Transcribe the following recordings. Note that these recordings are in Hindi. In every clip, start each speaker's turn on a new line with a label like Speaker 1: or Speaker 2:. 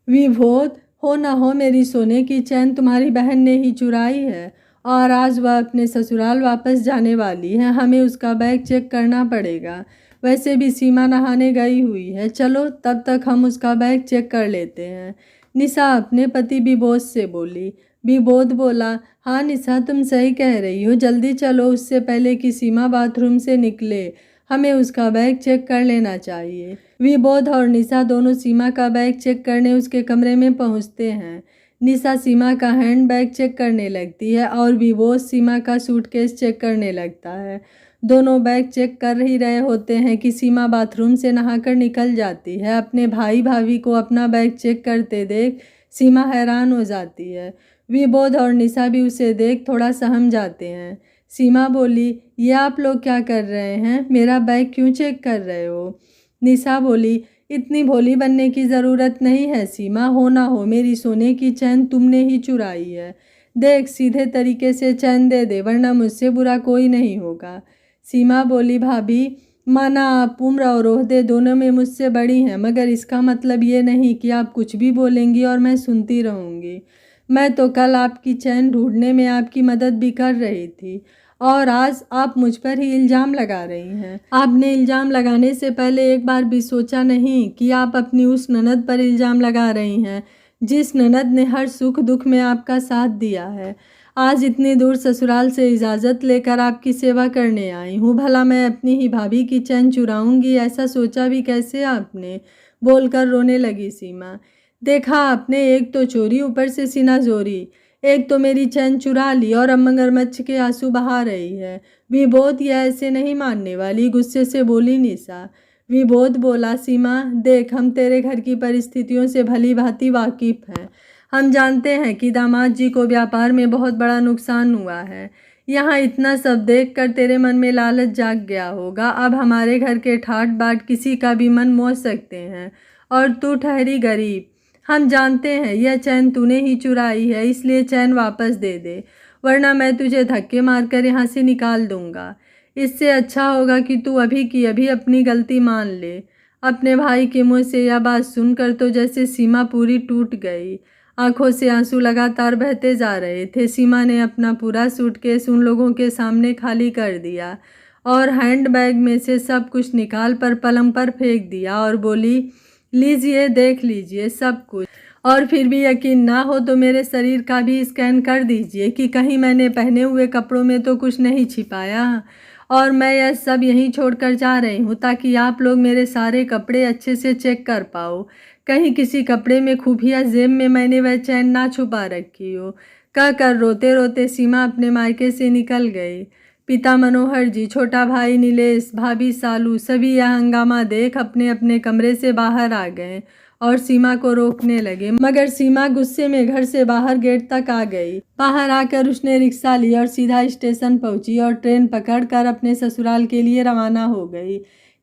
Speaker 1: विभोद, हो ना हो मेरी सोने की चैन तुम्हारी बहन ने ही चुराई है और आज वह अपने ससुराल वापस जाने वाली है। हमें उसका बैग चेक करना पड़ेगा। वैसे भी सीमा नहाने गई हुई है। चलो तब तक हम उसका बैग चेक कर लेते हैं। निशा अपने पति विबोध से बोली। विबोध बोला, हाँ निशा तुम सही कह रही हो, जल्दी चलो उससे पहले कि सीमा बाथरूम से निकले। हमें उसका बैग चेक कर लेना चाहिए। विबोध और निशा दोनों सीमा का बैग चेक करने उसके कमरे में पहुंचते हैं। निशा सीमा का हैंड बैग चेक करने लगती है और विबोध सीमा का सूटकेस चेक करने लगता है। दोनों बैग चेक कर ही रहे होते हैं कि सीमा बाथरूम से नहाकर निकल जाती है। अपने भाई भाभी को अपना बैग चेक करते देख सीमा हैरान हो जाती है। विबोध और निशा भी उसे देख थोड़ा सहम जाते हैं। सीमा बोली, ये आप लोग क्या कर रहे हैं? मेरा बैग क्यों चेक कर रहे हो? निशा बोली, इतनी भोली बनने की ज़रूरत नहीं है सीमा, हो ना हो मेरी सोने की चैन तुमने ही चुराई है। देख सीधे तरीके से चैन दे दे वरना मुझसे बुरा कोई नहीं होगा। सीमा बोली, भाभी माना आप उम्र और ओहदे दोनों में मुझसे बड़ी हैं, मगर इसका मतलब ये नहीं कि आप कुछ भी बोलेंगी और मैं सुनती रहूँगी। मैं तो कल आपकी चैन ढूंढने में आपकी मदद भी कर रही थी और आज आप मुझ पर ही इल्ज़ाम लगा रही हैं। आपने इल्ज़ाम लगाने से पहले एक बार भी सोचा नहीं कि आप अपनी उस ननद पर इल्ज़ाम लगा रही हैं जिस ननद ने हर सुख दुख में आपका साथ दिया है। आज इतनी दूर ससुराल से इजाज़त लेकर आपकी सेवा करने आई हूँ, भला मैं अपनी ही भाभी की चैन चुराऊंगी? ऐसा सोचा भी कैसे आपने? बोलकर रोने लगी सीमा। देखा आपने, एक तो चोरी ऊपर से सीना जोरी, एक तो मेरी चैन चुरा ली और अब मगरमच्छ के आंसू बहा रही है। विबोध ये ऐसे नहीं मानने वाली, गुस्से से बोली निशा। विबोध बोला, सीमा देख हम तेरे घर की परिस्थितियों से भली भांति वाकिफ हैं। हम जानते हैं कि दामाद जी को व्यापार में बहुत बड़ा नुकसान हुआ है। यहाँ इतना सब देखकर तेरे मन में लालच जाग गया होगा। अब हमारे घर के ठाट बाट किसी का भी मन मोह सकते हैं और तू ठहरी गरीब। हम जानते हैं यह चैन तूने ही चुराई है, इसलिए चैन वापस दे दे वरना मैं तुझे धक्के मारकर यहाँ से निकाल दूंगा। इससे अच्छा होगा कि तू अभी की अभी अपनी गलती मान ले। अपने भाई के मुंह से यह बात सुनकर तो जैसे सीमा पूरी टूट गई। आंखों से आंसू लगातार बहते जा रहे थे। सीमा ने अपना पूरा सूटकेस उन लोगों के सामने खाली कर दिया और हैंडबैग में से सब कुछ निकाल पर पलंग पर फेंक दिया और बोली, लीजिए देख लीजिए सब कुछ, और फिर भी यकीन ना हो तो मेरे शरीर का भी स्कैन कर दीजिए कि कहीं मैंने पहने हुए कपड़ों में तो कुछ नहीं छिपाया। और मैं यह सब यहीं छोड़कर जा रही हूँ ताकि आप लोग मेरे सारे कपड़े अच्छे से चेक कर पाओ। कहीं किसी कपड़े में खुफिया जेब में मैंने वह चैन ना छुपा रखी हो। कहकर रोते रोते सीमा अपने मायके से निकल गई। पिता मनोहर जी, छोटा भाई नीलेश, भाभी सालू सभी यह हंगामा देख अपने अपने कमरे से बाहर आ गए और सीमा को रोकने लगे, मगर सीमा गुस्से में घर से बाहर गेट तक आ गई। बाहर आकर उसने रिक्शा ली और सीधा स्टेशन पहुंची और ट्रेन पकड़कर अपने ससुराल के लिए रवाना हो गई।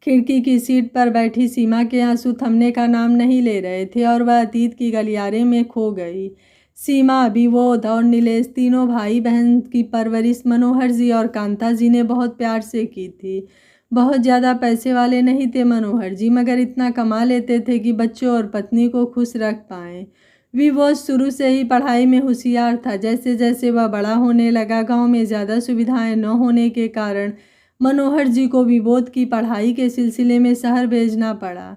Speaker 1: खिड़की की सीट पर बैठी सीमा के आंसू थमने का नाम नहीं ले रहे थे और वह अतीत की गलियारे में खो गई। सीमा, विबोध और नीलेश तीनों भाई बहन की परवरिश मनोहर जी और कांता जी ने बहुत प्यार से की थी। बहुत ज़्यादा पैसे वाले नहीं थे मनोहर जी, मगर इतना कमा लेते थे कि बच्चों और पत्नी को खुश रख पाएँ। विबोध शुरू से ही पढ़ाई में होशियार था। जैसे जैसे वह बड़ा होने लगा, गांव में ज़्यादा सुविधाएं न होने के कारण मनोहर जी को विबोध की पढ़ाई के सिलसिले में शहर भेजना पड़ा।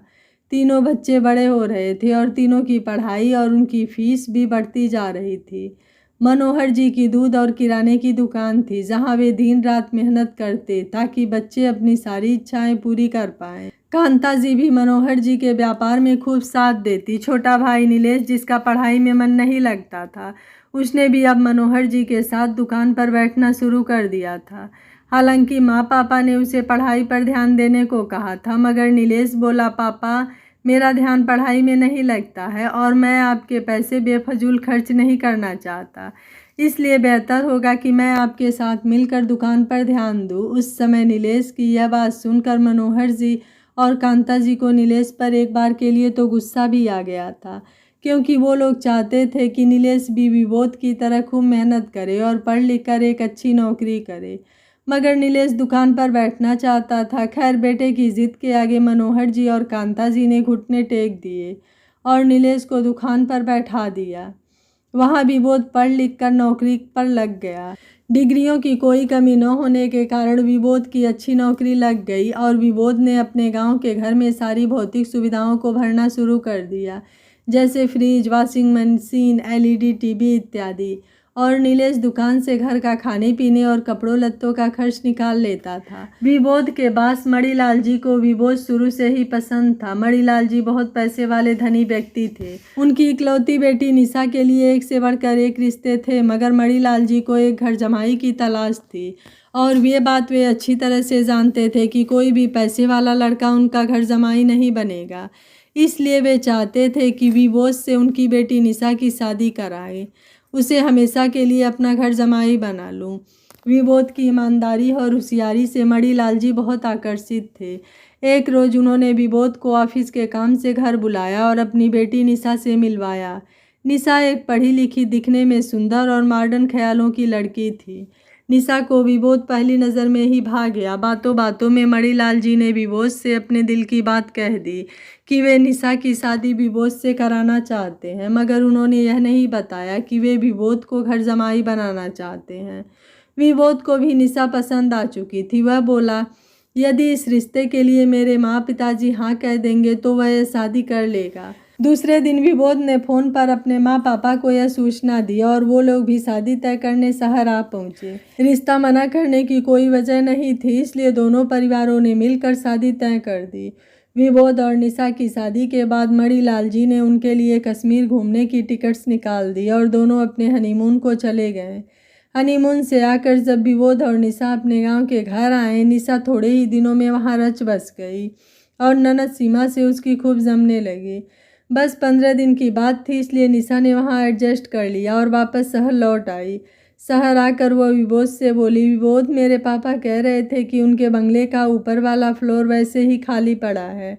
Speaker 1: तीनों बच्चे बड़े हो रहे थे और तीनों की पढ़ाई और उनकी फीस भी बढ़ती जा रही थी। मनोहर जी की दूध और किराने की दुकान थी जहां वे दिन रात मेहनत करते ताकि बच्चे अपनी सारी इच्छाएं पूरी कर पाएं। कांता जी भी मनोहर जी के व्यापार में खूब साथ देती। छोटा भाई नीलेश, जिसका पढ़ाई में मन नहीं लगता था, उसने भी अब मनोहर जी के साथ दुकान पर बैठना शुरू कर दिया था। हालांकि माँ पापा ने उसे पढ़ाई पर ध्यान देने को कहा था, मगर नीलेश बोला, पापा मेरा ध्यान पढ़ाई में नहीं लगता है और मैं आपके पैसे बेफजूल खर्च नहीं करना चाहता, इसलिए बेहतर होगा कि मैं आपके साथ मिलकर दुकान पर ध्यान दूँ। उस समय नीलेश की यह बात सुनकर मनोहर जी और कांता जी को नीलेश पर एक बार के लिए तो गुस्सा भी आ गया था, क्योंकि वो लोग चाहते थे कि नीलेश भी विबोध की तरह खूब मेहनत करे और पढ़ लिख कर एक अच्छी नौकरी करे, मगर नीलेश दुकान पर बैठना चाहता था। खैर बेटे की जिद के आगे मनोहर जी और कांता जी ने घुटने टेक दिए और नीलेश को दुकान पर बैठा दिया। वहाँ विबोध पढ़ लिख कर नौकरी पर लग गया। डिग्रियों की कोई कमी न होने के कारण विबोध की अच्छी नौकरी लग गई और विबोध ने अपने गांव के घर में सारी भौतिक सुविधाओं को भरना शुरू कर दिया, जैसे fridge, washing machine, LED TV इत्यादि। और नीलेश दुकान से घर का खाने पीने और कपड़ों लत्तों का खर्च निकाल लेता था। विबोध के पास मणिलाल जी को विबोध शुरू से ही पसंद था। मणिलाल जी बहुत पैसे वाले धनी व्यक्ति थे। उनकी इकलौती बेटी निशा के लिए एक से बढ़कर एक रिश्ते थे, मगर मणिलाल जी को एक घर जमाई की तलाश थी और ये बात वे अच्छी तरह से जानते थे कि कोई भी पैसे वाला लड़का उनका घर जमाई नहीं बनेगा। इसलिए वे चाहते थे कि विबोध से उनकी बेटी निशा की शादी कराए, उसे हमेशा के लिए अपना घर जमाई बना लूं। विबोध की ईमानदारी और होशियारी से मणिलाल जी बहुत आकर्षित थे। एक रोज़ उन्होंने विबोध को ऑफिस के काम से घर बुलाया और अपनी बेटी निशा से मिलवाया। निशा एक पढ़ी लिखी, दिखने में सुंदर और मॉडर्न ख्यालों की लड़की थी। निशा को विबोध पहली नज़र में ही भा गया। बातों बातों में मणिलाल जी ने विबोध से अपने दिल की बात कह दी कि वे निशा की शादी विबोध से कराना चाहते हैं, मगर उन्होंने यह नहीं बताया कि वे विबोध को घर जमाई बनाना चाहते हैं। विबोध को भी निशा पसंद आ चुकी थी। वह बोला, यदि इस रिश्ते के लिए मेरे माँ पिताजी हाँ कह देंगे तो वह शादी कर लेगा। दूसरे दिन विबोध ने फ़ोन पर अपने माँ पापा को यह सूचना दी और वो लोग भी शादी तय करने शहर आ पहुँचे। रिश्ता मना करने की कोई वजह नहीं थी, इसलिए दोनों परिवारों ने मिलकर शादी तय कर दी। विबोध और निशा की शादी के बाद मणिलाल जी ने उनके लिए कश्मीर घूमने की टिकट्स निकाल दी और दोनों अपने हनीमून को चले गए। हनीमून से आकर जब विबोध और निशा अपने गांव के घर आए, निशा थोड़े ही दिनों में वहां रच बस गई और ननद सीमा से उसकी खूब जमने लगी। बस 15 दिन की बात थी, इसलिए निशा ने वहां एडजस्ट कर लिया और वापस शहर लौट आई। शहर आकर वह विबोध से बोली, विबोध, मेरे पापा कह रहे थे कि उनके बंगले का ऊपर वाला फ्लोर वैसे ही खाली पड़ा है,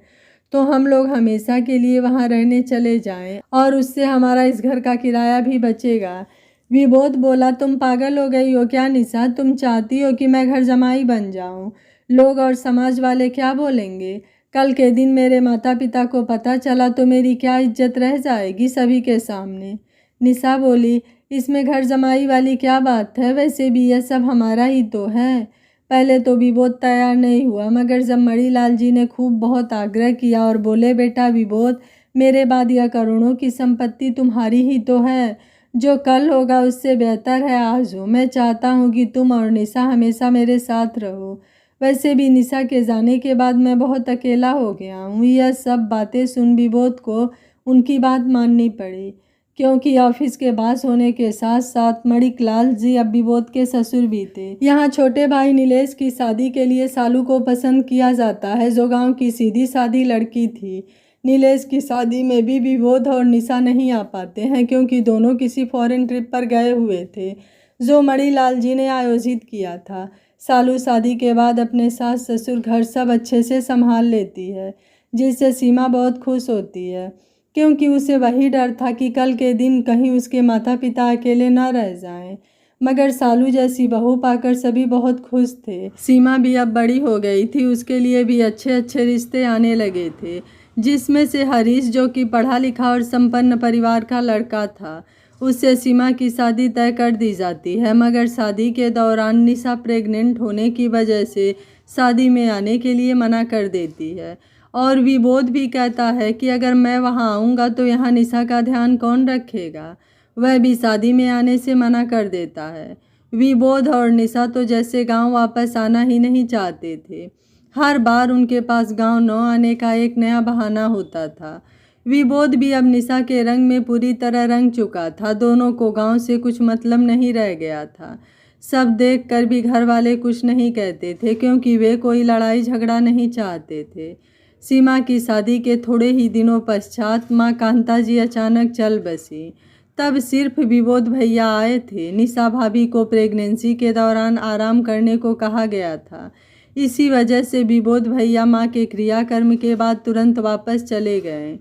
Speaker 1: तो हम लोग हमेशा के लिए वहां रहने चले जाएं और उससे हमारा इस घर का किराया भी बचेगा। विबोध बोला, तुम पागल हो गई हो क्या निशा? तुम चाहती हो कि मैं घर जमाई बन जाऊं? लोग और समाज वाले क्या बोलेंगे? कल के दिन मेरे माता पिता को पता चला तो मेरी क्या इज्जत रह जाएगी सभी के सामने। निशा बोली, इसमें घर जमाई वाली क्या बात है? वैसे भी यह सब हमारा ही तो है। पहले तो विबोध तैयार नहीं हुआ, मगर जब मणिलाल जी ने खूब बहुत आग्रह किया और बोले, बेटा विबोध, मेरे बाद यह करोड़ों की संपत्ति तुम्हारी ही तो है। जो कल होगा उससे बेहतर है आज हो। मैं चाहता हूँ कि तुम और निशा हमेशा मेरे साथ रहो। वैसे भी निशा के जाने के बाद मैं बहुत अकेला हो गया हूँ। यह सब बातें सुन विबोध को उनकी बात माननी पड़ी, क्योंकि ऑफिस के पास होने के साथ साथ मणिलाल जी अब विबोध के ससुर भी थे। यहाँ छोटे भाई नीलेश की शादी के लिए सालू को पसंद किया जाता है, जो गांव की सीधी सादी लड़की थी। नीलेश की शादी में भी विबोध और निशा नहीं आ पाते हैं, क्योंकि दोनों किसी फॉरेन ट्रिप पर गए हुए थे, जो मणिलाल जी ने आयोजित किया था। सालू शादी के बाद अपने सास ससुर घर सब अच्छे से संभाल लेती है, जिससे सीमा बहुत खुश होती है, क्योंकि उसे वही डर था कि कल के दिन कहीं उसके माता पिता अकेले न रह जाएं। मगर सालू जैसी बहू पाकर सभी बहुत खुश थे। सीमा भी अब बड़ी हो गई थी, उसके लिए भी अच्छे अच्छे रिश्ते आने लगे थे, जिसमें से हरीश, जो कि पढ़ा लिखा और संपन्न परिवार का लड़का था, उससे सीमा की शादी तय कर दी जाती है। मगर शादी के दौरान निशा प्रेग्नेंट होने की वजह से शादी में आने के लिए मना कर देती है और विबोध भी कहता है कि अगर मैं वहां आऊँगा तो यहाँ निशा का ध्यान कौन रखेगा। वह भी शादी में आने से मना कर देता है। विबोध और निशा तो जैसे गांव वापस आना ही नहीं चाहते थे। हर बार उनके पास गांव न आने का एक नया बहाना होता था। विबोध भी अब निशा के रंग में पूरी तरह रंग चुका था। दोनों को गांव से कुछ मतलब नहीं रह गया था। सब देखकर भी घर वाले कुछ नहीं कहते थे, क्योंकि वे कोई लड़ाई झगड़ा नहीं चाहते थे। सीमा की शादी के थोड़े ही दिनों पश्चात माँ कांता जी अचानक चल बसी। तब सिर्फ विबोध भैया आए थे। निशा भाभी को प्रेगनेंसी के दौरान आराम करने को कहा गया था। इसी वजह से विबोध भैया माँ के क्रियाकर्म के बाद तुरंत वापस चले गए।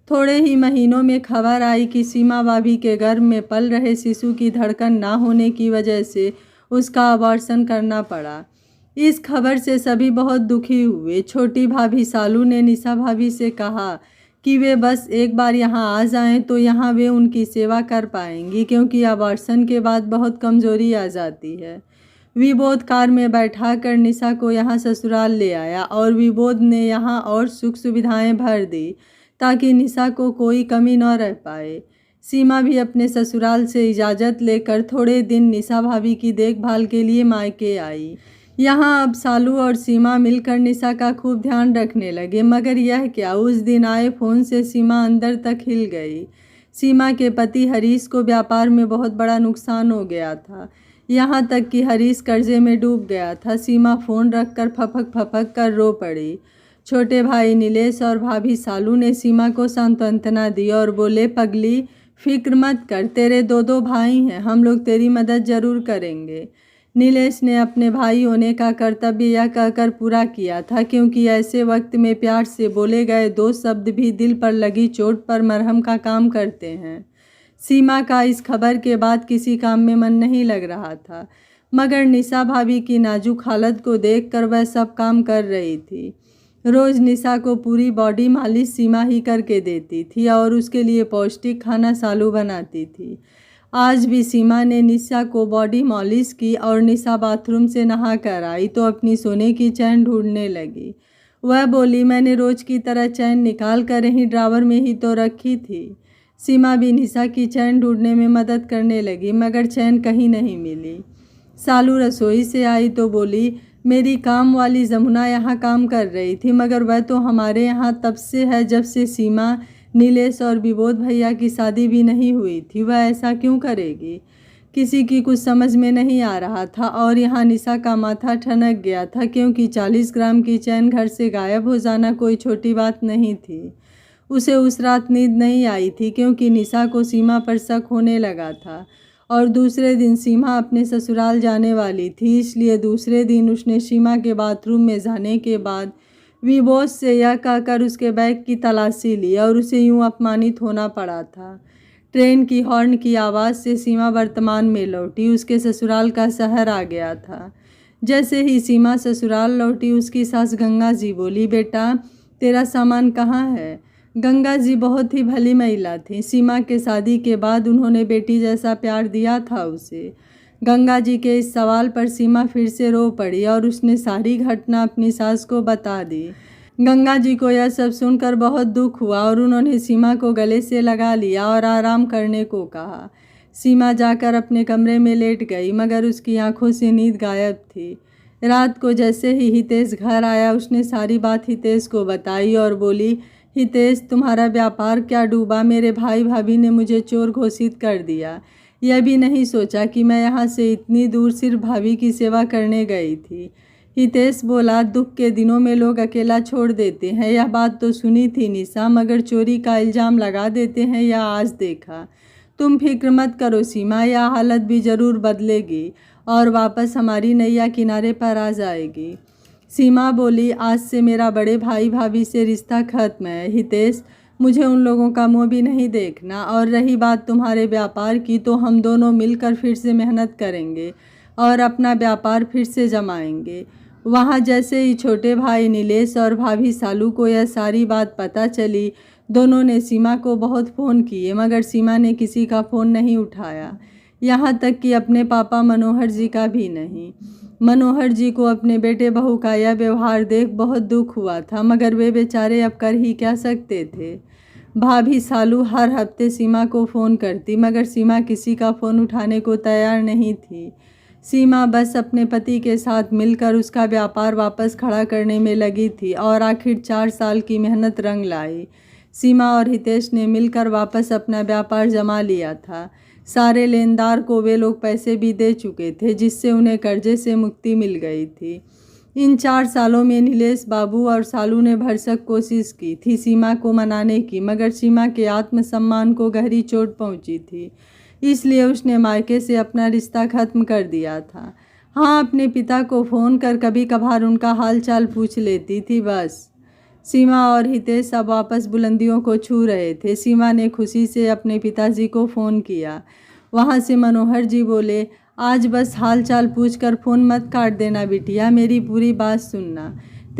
Speaker 1: थोड़े ही महीनों में खबर आई कि सीमा भाभी के गर्भ में पल रहे शिशु की धड़कन ना होने की वजह से उसका अबॉर्शन करना पड़ा। इस खबर से सभी बहुत दुखी हुए। छोटी भाभी सालू ने निशा भाभी से कहा कि वे बस एक बार यहाँ आ जाएं तो यहाँ वे उनकी सेवा कर पाएंगी, क्योंकि अबॉर्शन के बाद बहुत कमज़ोरी आ जाती है। विबोध कार में बैठा कर निशा को यहाँ ससुराल ले आया और विबोध ने यहाँ और सुख सुविधाएं भर दी ताकि निशा को कोई कमी न रह पाए। सीमा भी अपने ससुराल से इजाज़त लेकर थोड़े दिन निशा भाभी की देखभाल के लिए मायके आई। यहाँ अब सालू और सीमा मिलकर निशा का खूब ध्यान रखने लगे, मगर यह क्या, उस दिन आए फ़ोन से सीमा अंदर तक हिल गई। सीमा के पति हरीश को व्यापार में बहुत बड़ा नुकसान हो गया था, यहाँ तक कि हरीश कर्जे में डूब गया था। सीमा फ़ोन रखकर फपक फपक कर रो पड़ी। छोटे भाई नीलेश और भाभी सालू ने सीमा को सांत्वना दी और बोले, पगली फिक्र मत कर, तेरे दो भाई हैं, हम लोग तेरी मदद ज़रूर करेंगे। नीलेश ने अपने भाई होने का कर्तव्य यह कहकर पूरा किया था, क्योंकि ऐसे वक्त में प्यार से बोले गए 2 शब्द भी दिल पर लगी चोट पर मरहम का काम करते हैं। सीमा का इस खबर के बाद किसी काम में मन नहीं लग रहा था, मगर निशा भाभी की नाजुक हालत को देखकर वह सब काम कर रही थी। रोज़ निशा को पूरी बॉडी मालिश सीमा ही करके देती थी और उसके लिए पौष्टिक खाना सालू बनाती थी। आज भी सीमा ने निशा को बॉडी मालिश की और निशा बाथरूम से नहा कर आई तो अपनी सोने की चैन ढूंढने लगी। वह बोली, मैंने रोज़ की तरह चैन निकाल कर यहीं ड्रावर में ही तो रखी थी। सीमा भी निशा की चैन ढूंढने में मदद करने लगी, मगर चैन कहीं नहीं मिली। सालू रसोई से आई तो बोली, मेरी काम वाली जमुना यहाँ काम कर रही थी, मगर वह तो हमारे यहाँ तब से है जब से सीमा, नीलेश और विबोध भैया की शादी भी नहीं हुई थी। वह ऐसा क्यों करेगी? किसी की कुछ समझ में नहीं आ रहा था और यहाँ निशा का माथा ठनक गया था, क्योंकि 40 ग्राम की चैन घर से गायब हो जाना कोई छोटी बात नहीं थी। उसे उस रात नींद नहीं आई थी, क्योंकि निशा को सीमा पर शक होने लगा था और दूसरे दिन सीमा अपने ससुराल जाने वाली थी, इसलिए दूसरे दिन उसने सीमा के बाथरूम में जाने के बाद विबोध से यह कहकर उसके बैग की तलाशी ली और उसे यूं अपमानित होना पड़ा था। ट्रेन की हॉर्न की आवाज़ से सीमा वर्तमान में लौटी। उसके ससुराल का शहर आ गया था। जैसे ही सीमा ससुराल लौटी, उसकी सास गंगा जी बोली, बेटा तेरा सामान कहाँ है? गंगा जी बहुत ही भली महिला थी। सीमा के शादी के बाद उन्होंने बेटी जैसा प्यार दिया था उसे। गंगा जी के इस सवाल पर सीमा फिर से रो पड़ी और उसने सारी घटना अपनी सास को बता दी। गंगा जी को यह सब सुनकर बहुत दुख हुआ और उन्होंने सीमा को गले से लगा लिया और आराम करने को कहा। सीमा जाकर अपने कमरे में लेट गई, मगर उसकी आंखों से नींद गायब थी। रात को जैसे ही हितेश घर आया, उसने सारी बात हितेश को बताई और बोली, हितेश तुम्हारा व्यापार क्या डूबा? मेरे भाई भाभी ने मुझे चोर घोषित कर दिया। यह भी नहीं सोचा कि मैं यहाँ से इतनी दूर सिर्फ भाभी की सेवा करने गई थी। हितेश बोला, दुख के दिनों में लोग अकेला छोड़ देते हैं, यह बात तो सुनी थी निशा, मगर चोरी का इल्ज़ाम लगा देते हैं यह आज देखा। तुम फिक्र मत करो सीमा, यह हालत भी ज़रूर बदलेगी और वापस हमारी नैया किनारे पर आ जाएगी। सीमा बोली, आज से मेरा बड़े भाई भाभी से रिश्ता खत्म है। हितेश, मुझे उन लोगों का मुँह भी नहीं देखना, और रही बात तुम्हारे व्यापार की, तो हम दोनों मिलकर फिर से मेहनत करेंगे और अपना व्यापार फिर से जमाएंगे। वहाँ जैसे ही छोटे भाई नीलेश और भाभी सालू को यह सारी बात पता चली, दोनों ने सीमा को बहुत फ़ोन किए, मगर सीमा ने किसी का फ़ोन नहीं उठाया, यहाँ तक कि अपने पापा मनोहर जी का भी नहीं। मनोहर जी को अपने बेटे बहू का यह व्यवहार देख बहुत दुख हुआ था, मगर वे बेचारे अब कर ही क्या सकते थे। भाभी सालू हर हफ्ते सीमा को फ़ोन करती, मगर सीमा किसी का फ़ोन उठाने को तैयार नहीं थी। सीमा बस अपने पति के साथ मिलकर उसका व्यापार वापस खड़ा करने में लगी थी और आखिर 4 साल की मेहनत रंग लाई। सीमा और हितेश ने मिलकर वापस अपना व्यापार जमा लिया था। सारे लेनदार को वे लोग पैसे भी दे चुके थे, जिससे उन्हें कर्जे से मुक्ति मिल गई थी। इन 4 सालों में नीलेश बाबू और सालू ने भरसक कोशिश की थी सीमा को मनाने की, मगर सीमा के आत्मसम्मान को गहरी चोट पहुंची थी, इसलिए उसने मायके से अपना रिश्ता खत्म कर दिया था। हाँ, अपने पिता को फ़ोन कर कभी कभार उनका हाल चाल पूछ लेती थी बस। सीमा और हितेश अब वापस बुलंदियों को छू रहे थे। सीमा ने खुशी से अपने पिताजी को फ़ोन किया। वहाँ से मनोहर जी बोले, आज बस हाल चाल पूछ कर फ़ोन मत काट देना बिटिया, मेरी पूरी बात सुनना।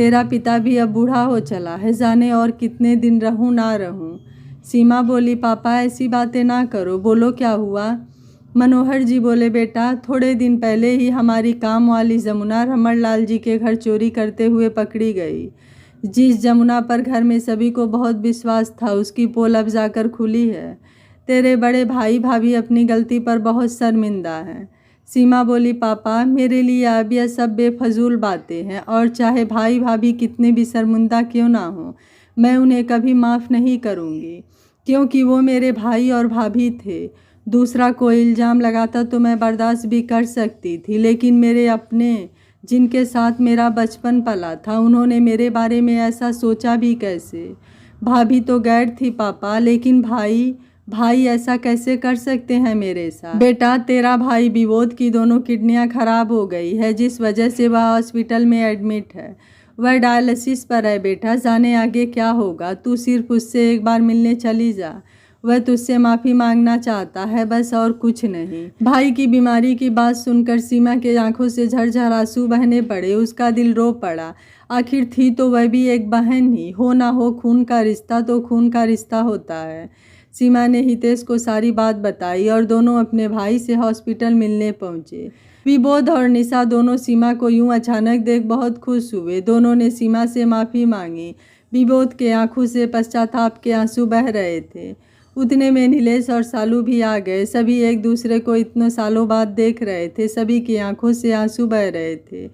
Speaker 1: तेरा पिता भी अब बूढ़ा हो चला है, जाने और कितने दिन रहूं ना रहूं। सीमा बोली, पापा ऐसी बातें ना करो, बोलो क्या हुआ। मनोहर जी बोले, बेटा थोड़े दिन पहले ही हमारी काम वाली जमुना रमणलाल जी के घर चोरी करते हुए पकड़ी गई। जिस जमुना पर घर में सभी को बहुत विश्वास था, उसकी पोल अब जाकर खुली है। तेरे बड़े भाई भाभी अपनी गलती पर बहुत शर्मिंदा हैं। सीमा बोली, पापा मेरे लिए अब यह सब बेफजूल बातें हैं, और चाहे भाई भाभी कितने भी शर्मिंदा क्यों ना हो, मैं उन्हें कभी माफ़ नहीं करूँगी, क्योंकि वो मेरे भाई और भाभी थे। दूसरा कोई इल्ज़ाम लगाता तो मैं बर्दाश्त भी कर सकती थी, लेकिन मेरे अपने, जिनके साथ मेरा बचपन पला था, उन्होंने मेरे बारे में ऐसा सोचा भी कैसे। भाभी तो गैर थी पापा, लेकिन भाई ऐसा कैसे कर सकते हैं मेरे साथ। बेटा तेरा भाई विबोध की दोनों किडनियां खराब हो गई है, जिस वजह से वह हॉस्पिटल में एडमिट है। वह डायलिसिस पर है बेटा, जाने आगे क्या होगा। तू सिर्फ उससे एक बार मिलने चली जा, वह तुझसे माफ़ी मांगना चाहता है, बस और कुछ नहीं। भाई की बीमारी की बात सुनकर सीमा के आंखों से झरझर आंसू बहने पड़े। उसका दिल रो पड़ा। आखिर थी तो वह भी एक बहन ही, हो ना हो खून का रिश्ता तो खून का रिश्ता होता है। सीमा ने हितेश को सारी बात बताई और दोनों अपने भाई से हॉस्पिटल मिलने पहुंचे। विबोध और निशा दोनों सीमा को यूं अचानक देख बहुत खुश हुए। दोनों ने सीमा से माफ़ी मांगी। विबोध के आंखों से पश्चाताप के आंसू बह रहे थे। उतने में नीलेश और सालू भी आ गए। सभी एक दूसरे को इतने सालों बाद देख रहे थे। सभी की आंखों से आंसू बह रहे थे।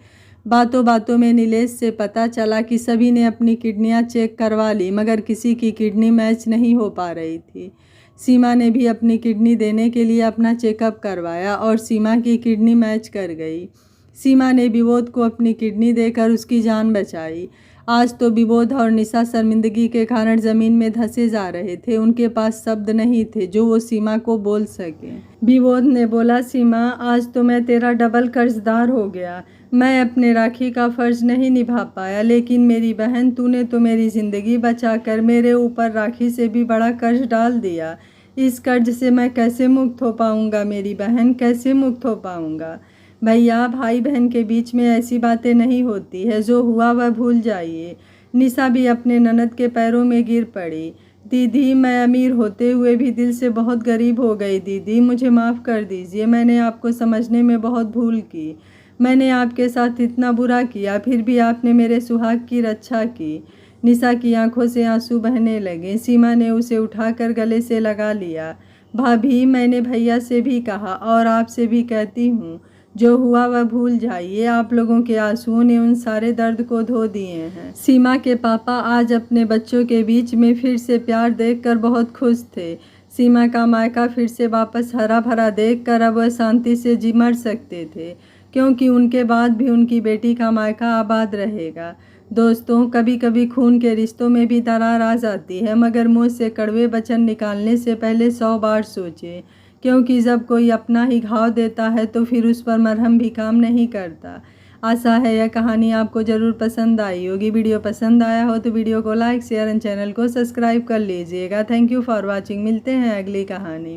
Speaker 1: बातों बातों में नीलेश से पता चला कि सभी ने अपनी किडनियां चेक करवा ली, मगर किसी की किडनी मैच नहीं हो पा रही थी। सीमा ने भी अपनी किडनी देने के लिए अपना चेकअप करवाया और सीमा की किडनी मैच कर गई। सीमा ने विबोध को अपनी किडनी देकर उसकी जान बचाई। आज तो विबोध और निशा शर्मिंदगी के कारण ज़मीन में धंसे जा रहे थे। उनके पास शब्द नहीं थे जो वो सीमा को बोल सकें। विबोध ने बोला, सीमा आज तो मैं तेरा डबल कर्जदार हो गया। मैं अपने राखी का फ़र्ज नहीं निभा पाया, लेकिन मेरी बहन तूने तो मेरी ज़िंदगी बचाकर मेरे ऊपर राखी से भी बड़ा कर्ज डाल दिया। इस कर्ज से मैं कैसे मुक्त हो पाऊँगा मेरी बहन, कैसे मुक्त हो पाऊँगा। भैया भाई बहन के बीच में ऐसी बातें नहीं होती है, जो हुआ वह भूल जाइए। निशा भी अपने ननद के पैरों में गिर पड़ी। दीदी मैं अमीर होते हुए भी दिल से बहुत गरीब हो गई। दीदी मुझे माफ़ कर दीजिए, मैंने आपको समझने में बहुत भूल की। मैंने आपके साथ इतना बुरा किया, फिर भी आपने मेरे सुहाग की रक्षा की। निशा की आंखों से आंसू बहने लगे। सीमा ने उसे उठाकर गले से लगा लिया। भाभी मैंने भैया से भी कहा और आपसे भी कहती हूँ, जो हुआ वह भूल जाइए। आप लोगों के आंसुओं ने उन सारे दर्द को धो दिए हैं। सीमा के पापा आज अपने बच्चों के बीच में फिर से प्यार देखकर बहुत खुश थे। सीमा का मायका फिर से वापस हरा भरा देखकर अब वह शांति से जी मर सकते थे, क्योंकि उनके बाद भी उनकी बेटी का मायका आबाद रहेगा। दोस्तों कभी कभी खून के रिश्तों में भी दरार आ जाती है, मगर मुँह से कड़वे वचन निकालने से पहले 100 बार सोचें, क्योंकि जब कोई अपना ही घाव देता है तो फिर उस पर मरहम भी काम नहीं करता। आशा है यह कहानी आपको ज़रूर पसंद आई होगी। वीडियो पसंद आया हो तो वीडियो को लाइक शेयर एंड चैनल को सब्सक्राइब कर लीजिएगा। Thank you for watching. मिलते हैं अगली कहानी में।